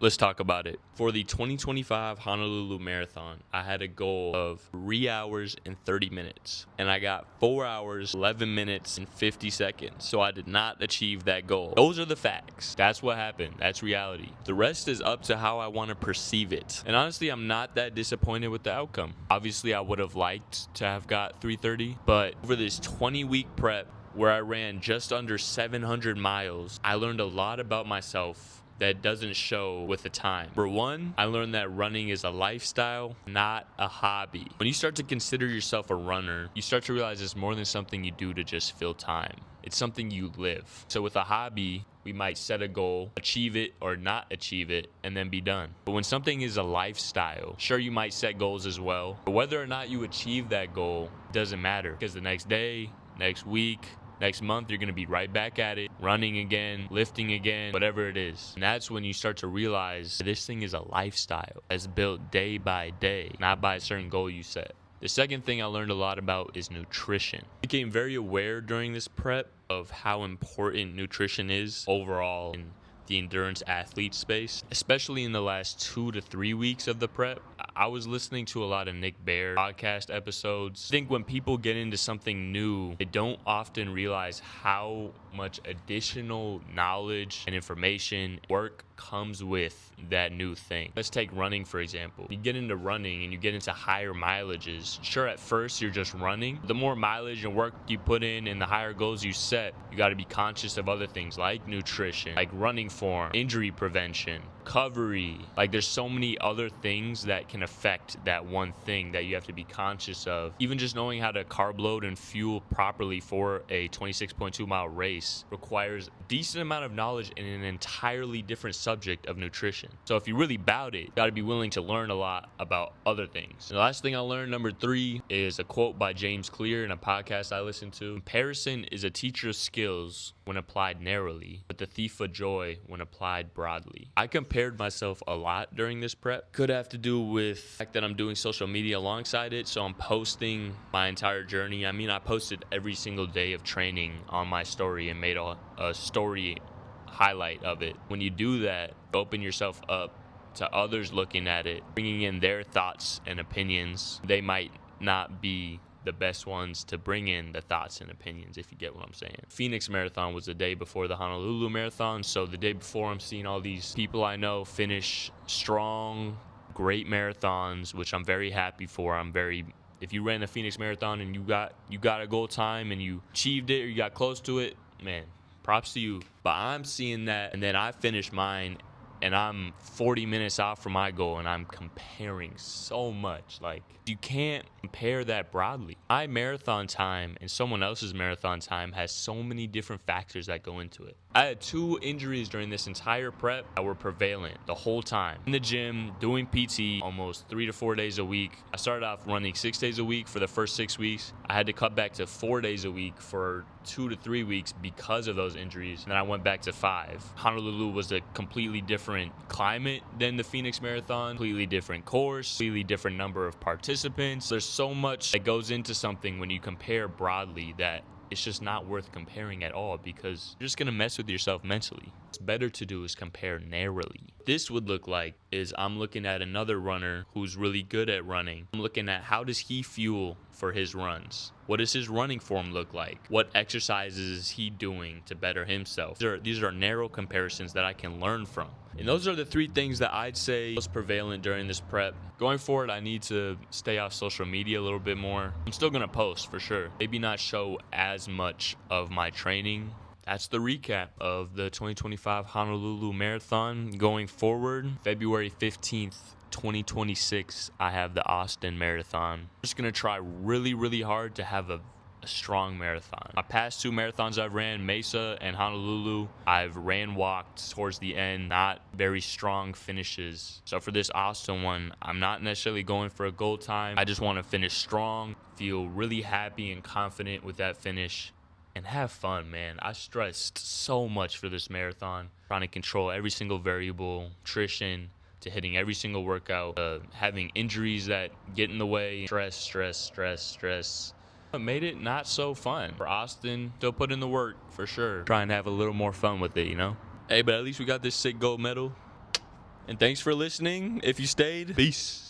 Let's talk about it. For the 2025 Honolulu Marathon, I had a goal of 3 hours and 30 minutes, and I got 4 hours, 11 minutes, and 50 seconds. So I did not achieve that goal. Those are the facts. That's what happened. That's reality. The rest is up to how I want to perceive it. And honestly, I'm not that disappointed with the outcome. Obviously, I would have liked to have got 3:30, but over this 20-week prep where I ran just under 700 miles, I learned a lot about myself that doesn't show with the time. For one, I learned that running is a lifestyle, not a hobby. When you start to consider yourself a runner, you start to realize it's more than something you do to just fill time. It's something you live. So with a hobby, we might set a goal, achieve it or not achieve it, and then be done. But when something is a lifestyle, sure, you might set goals as well, but whether or not you achieve that goal doesn't matter, because the next day, next week, next month, you're going to be right back at it, running again, lifting again, whatever it is. And that's when you start to realize this thing is a lifestyle that's built day by day, not by a certain goal you set. The second thing I learned a lot about is nutrition. I became very aware during this prep of how important nutrition is overall in the endurance athlete space, especially in the last 2 to 3 weeks of the prep. I was listening to a lot of Nick Bare podcast episodes. I think when people get into something new, they don't often realize how much additional knowledge and information, work comes with that new thing. Let's take running, for example. You get into running and you get into higher mileages. Sure, at first you're just running. The more mileage and work you put in and the higher goals you set, you got to be conscious of other things like nutrition, like running form, injury prevention, recovery. Like there's so many other things that can affect that one thing that you have to be conscious of. Even just knowing how to carb load and fuel properly for a 26.2 mile race requires a decent amount of knowledge in an entirely different subject of nutrition. So if you really bout it, you got to be willing to learn a lot about other things. And the last thing I learned, number 3, is a quote by James Clear in a podcast I listened to. Comparison is a teacher of skills when applied narrowly, but the thief of joy when applied broadly. I compared myself a lot during this prep. Could have to do with the fact that I'm doing social media alongside it, so I'm posting my entire journey. I mean, I posted every single day of training on my story and made a story highlight of it. When you do that, open yourself up to others looking at it, bringing in their thoughts and opinions. They might not be the best ones to bring in the thoughts and opinions, if you get what I'm saying. Phoenix Marathon was the day before the Honolulu Marathon, so the day before I'm seeing all these people I know finish strong, great marathons, which I'm very happy for. If you ran the Phoenix Marathon and you got a goal time and you achieved it or you got close to it, man, props to you. But I'm seeing that, and then I finished mine and I'm 40 minutes out from my goal, and I'm comparing so much. Like, you can't compare that broadly. My marathon time and someone else's marathon time has so many different factors that go into it. I had 2 injuries during this entire prep that were prevalent the whole time. In the gym, doing PT almost 3 to 4 days a week. I started off running 6 days a week for the first 6 weeks. I had to cut back to 4 days a week for 2 to 3 weeks because of those injuries. And then I went back to 5. Honolulu was a completely different climate than the Phoenix Marathon, completely different course, completely different number of participants. There's so much that goes into something when you compare broadly that it's just not worth comparing at all, because you're just going to mess with yourself mentally. What's better to do is compare narrowly. What this would look like is I'm looking at another runner who's really good at running. I'm looking at how does he fuel for his runs? What does his running form look like? What exercises is he doing to better himself? These are narrow comparisons that I can learn from. And those are the 3 things that I'd say was prevalent during this prep. Going forward, I need to stay off social media a little bit more. I'm still going to post for sure. Maybe not show as much of my training. That's the recap of the 2025 Honolulu Marathon. Going forward, February 15th, 2026, I have the Austin Marathon. I'm just going to try really, really hard to have a strong marathon. My past 2 marathons I've ran, Mesa and Honolulu, I've walked towards the end, not very strong finishes. So for this Austin one, I'm not necessarily going for a goal time. I just want to finish strong, feel really happy and confident with that finish, and have fun, man. I stressed so much for this marathon, trying to control every single variable, nutrition, to hitting every single workout, having injuries that get in the way, stress. It made it not so fun. For Austin, still put in the work for sure. Try and have a little more fun with it, you know? Hey, but at least we got this sick gold medal. And thanks for listening. If you stayed, peace.